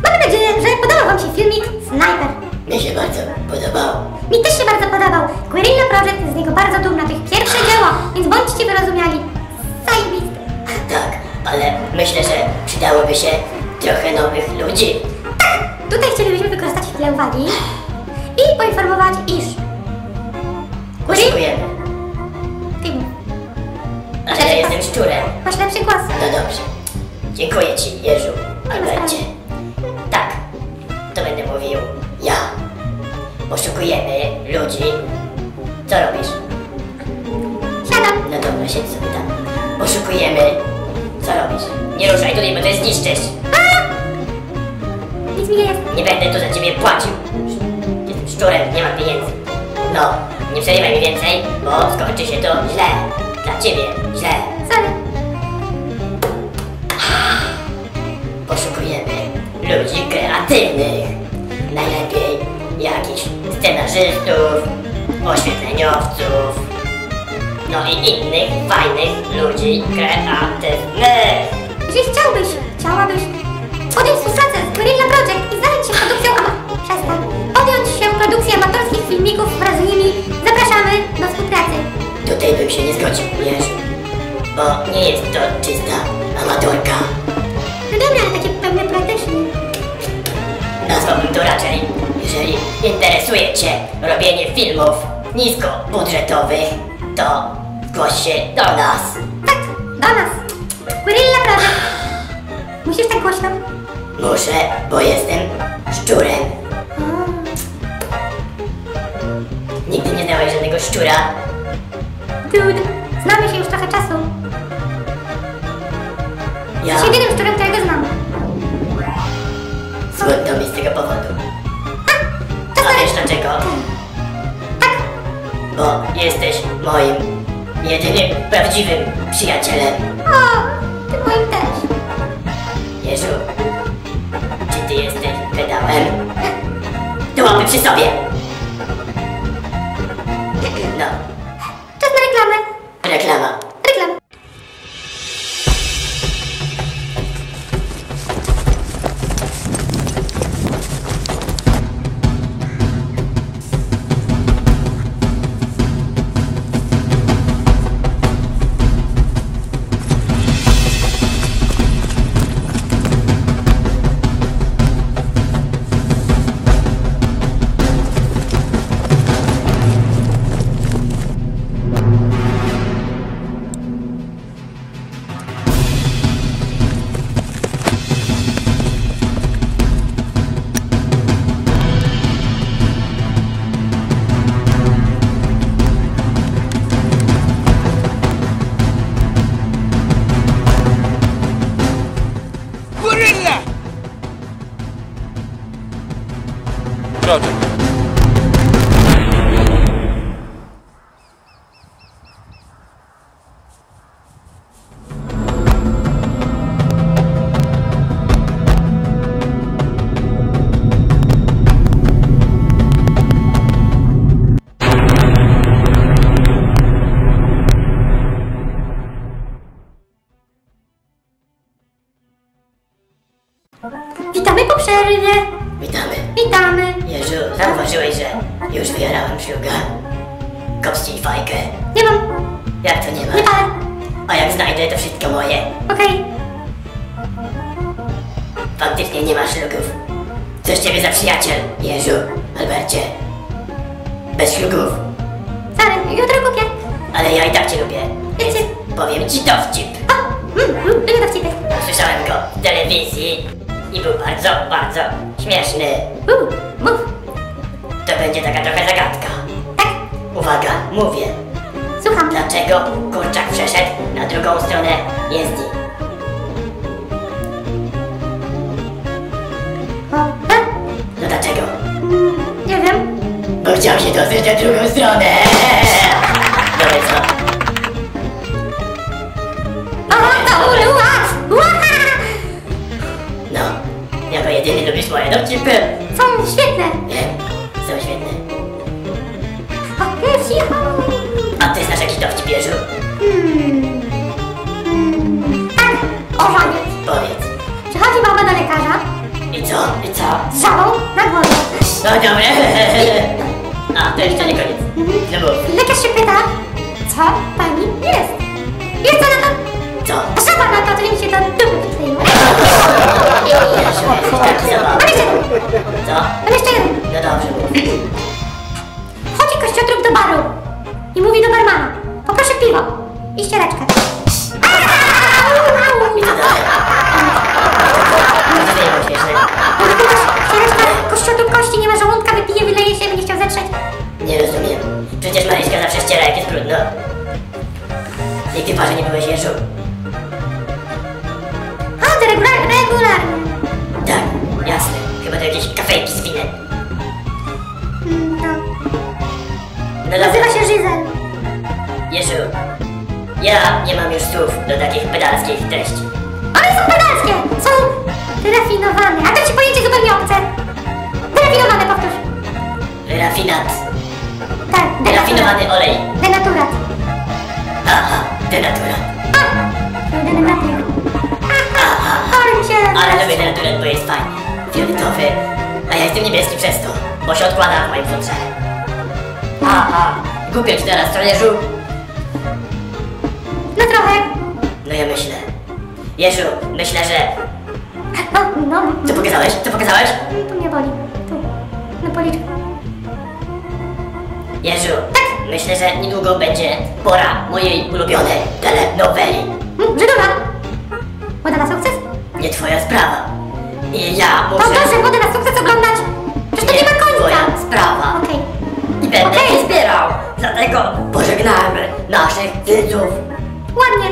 Mam nadzieję, że podobał wam się filmik Snajper. Mi się bardzo podobał. Mi też się bardzo podobał. Guerrilla Project jest z niego bardzo dumna, to ich pierwsze dzieło, więc bądźcie wyrozumiali. Zajebiste. Tak, ale myślę, że przydałoby się trochę nowych ludzi. Tak, tutaj chcielibyśmy wykorzystać chwilę uwagi i poinformować, iż... Poszukujemy. Ty mów. Ale ja jestem szczurem. Masz lepszy głos. No dobrze. Dziękuję ci, Jeżu, Albercie. Tak, to będę mówił ja. Poszukujemy ludzi. Co robisz? Siadam. No dobra, siedź sobie tam. Poszukujemy. Co robisz? Nie ruszaj tutaj, bo to zniszczysz. Nic mi nie jest. Nie będę tu za ciebie płacił. Jestem szczurem, nie mam pieniędzy. No, nie przerywaj mi więcej, bo skończy się to źle. Dla ciebie źle. Sorry. Poszukujemy ludzi kreatywnych. Najlepiej jakichś scenarzystów, oświetleniowców, no i innych fajnych ludzi kreatywnych. Jeżeli chciałabyś podjąć współpracę z Guerrilla Project i zająć się produkcją podjąć się produkcji amatorskich filmików wraz z nimi, zapraszamy do współpracy. Tutaj bym się nie zgodził, wiesz? Bo nie jest to czysta amatorka. No dobra, ale takie pełne poetyczne. Nazwałbym to raczej, jeżeli interesuje cię robienie filmów niskobudżetowych, to zgłoś się do nas. Tak, do nas. Guerrilla Project. Musisz tak głośno? Muszę, bo jestem szczurem. Nigdy nie znałeś żadnego szczura? Dude, znamy się już trochę czasu. Ja Jesteś jedynym szczurem, którego znam. smutno mi z tego powodu. To A wiesz dlaczego? Tak, Bo jesteś moim jedynym prawdziwym przyjacielem. o, ty moim też. Jezu, czy ty jesteś pedałem? To łapy przy sobie! No, Czas na reklamę. reklama. Reklama. Guerrilla Project. Witamy po przerwie. Witamy. Witamy. Jezu, zauważyłeś, że już wyjarałem szluga? Kopścij fajkę. Nie mam. Jak to nie ma? Nie palę. A jak znajdę, to wszystko moje. Okej. Faktycznie nie ma szlugów. Co z ciebie za przyjaciel, Jezu, Albercie? Bez szlugów. Sorry, jutro kupię. Ale ja i tak cię lubię. Więc Wiecie. powiem ci dowcip. Lubię dowcipy. Słyszałem go w telewizji i był bardzo, bardzo śmieszny. Mów. To będzie taka trochę zagadka. Tak, Uwaga, mówię. słucham. Dlaczego kurczak przeszedł na drugą stronę jezdni? No dlaczego? Nie wiem. Bo chciał się dostać na drugą stronę. No więc co? No, jako jedyny lubisz moje dowcipy. Są świetne. Wiem, są świetne. Cicho. A ty znasz jakiś dowcip, Jezu? Tak, ożaniec. Powiedz. Przychodzi Co? Z żabą na głowie. No dobra. A, to jeszcze nie koniec. No mów. Lekarz się pyta, co pani jest? I co na to? Co? Żaba na to, że mi się do dupy przykleiła. Jasiu, jesteś taki zabawny. Mam jeszcze jeden. Co? Mam jeszcze jeden. No dobrze, mów. Chodzi kościotrup do baru i mówi do barmana: poproszę piwo i ściereczkę. I co dalej? Co tutaj było śmiesznego? Ściereczka, kościotrup kości, nie ma żołądka, wypije, wyleje się, będzie chciał zetrzeć. Nie rozumiem. Przecież Maryśka zawsze ściera, jak jest brudno. Nigdy w parze nie byłeś, Jeszu? A, ty regularnie. Tak, jasne. Chyba to jakieś kafejki z winem. No. No dobra. Nazywa się Żyzel. Jeszu, ja nie mam już słów do takich pedalskich treści. One są pedalskie, są wyrafinowane. A to ci pojęcie zupełnie obce. Wyrafinowane, powtórz. Wyrafinat. Tak, Wyrafinowany olej. denaturat. Aha, denaturat. Denaturat. Ale mi się... Ale lubię denaturat, bo jest fajny. Fioletowy. A ja jestem niebieski przez to, bo się odkłada w moim futrze. Aha, głupio ci teraz, trollerzu. No trochę. No ja myślę. Jeszu, myślę, że... No. Co pokazałeś? Co pokazałeś? Tu mnie boli. Tu. Na policzku. Jezu, myślę, że niedługo będzie pora mojej ulubionej telenoweli. Żydula. Woda na sukces? Nie twoja sprawa. I ja To muszę... proszę wodę na sukces oglądać. Przecież to nie ma końca. twoja sprawa. Okej. I będę Okej. je zbierał. Dlatego pożegnamy naszych widzów. Ładnie.